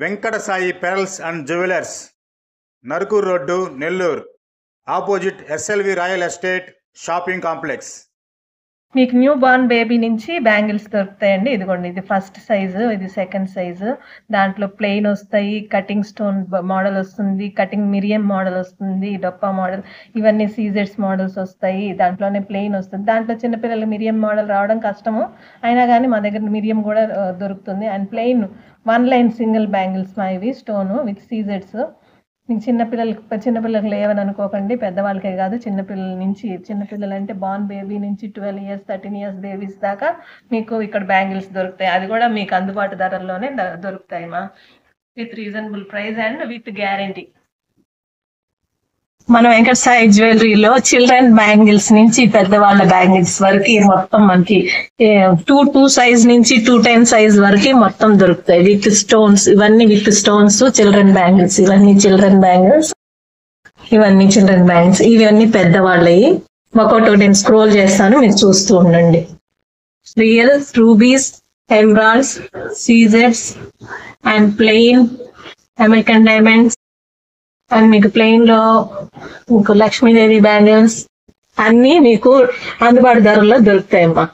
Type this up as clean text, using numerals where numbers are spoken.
Venkata Sai pearls and jewellers, Narukur road, Nellore, opposite SLV royal estate shopping complex. మీకు new born baby నుంచి bangles దొరుకుతాయండి. ఇదిగోండి, ఇది ఫస్ట్ సైజు, ఇది సెకండ్ సైజు. దాంట్లో ప్లెయిన్ వస్తాయి, కటింగ్ స్టోన్ మోడల్ వస్తుంది, కటింగ్ మిరియం మోడల్ వస్తుంది, డొప్పా మోడల్, ఇవన్నీ సీజెడ్స్ మోడల్స్ వస్తాయి. దాంట్లోనే ప్లెయిన్ వస్తుంది. దాంట్లో చిన్నపిల్లలు మిరియం మోడల్ రావడం కష్టము, అయినా కానీ మా దగ్గర మిరియం కూడా దొరుకుతుంది. And plain 1 line single bangles మా ఇవి, స్టోను విత్ సీజెడ్స్. మీకు చిన్నపిల్లలకు లేవని అనుకోకండి, పెద్దవాళ్ళకే కాదు, చిన్నపిల్లలు అంటే బార్న్ బేబీ నుంచి 12 ఇయర్స్ 13 ఇయర్స్ బేబీస్ దాకా మీకు ఇక్కడ బ్యాంగిల్స్ దొరుకుతాయి. అది కూడా మీకు అందుబాటు ధరల్లోనే దొరుకుతాయి మా, with reasonable price and with guarantee. మన వెంకట సాయి జ్యువెలరీలో చిల్డ్రన్ బ్యాంగిల్స్ నుంచి పెద్దవాళ్ళ బ్యాంగిల్స్ వరకు మొత్తం మనకి 2 సైజ్ నుంచి 210 సైజ్ వరకు మొత్తం దొరుకుతాయి విత్ స్టోన్స్. ఇవన్నీ విత్ స్టోన్స్ చిల్డ్రన్ బ్యాంగిల్స్. ఇవన్నీ చిల్డ్రన్ బ్యాంగిల్స్. ఇవన్నీ పెద్దవాళ్ళవి. ఒక్కొక్కటి నేను స్క్రోల్ చేస్తాను, మీరు చూస్తూ ఉండండి. రియల్, రూబీస్, ఎమరాల్డ్స్, సీజెడ్స్ and plain American diamonds and మీకు ప్లెయిన్ లో మీకు లక్ష్మీదేవి బ్యాంగిల్స్ అన్ని మీకు అందుబాటు ధరల్లో దొరుకుతాయమ్మా.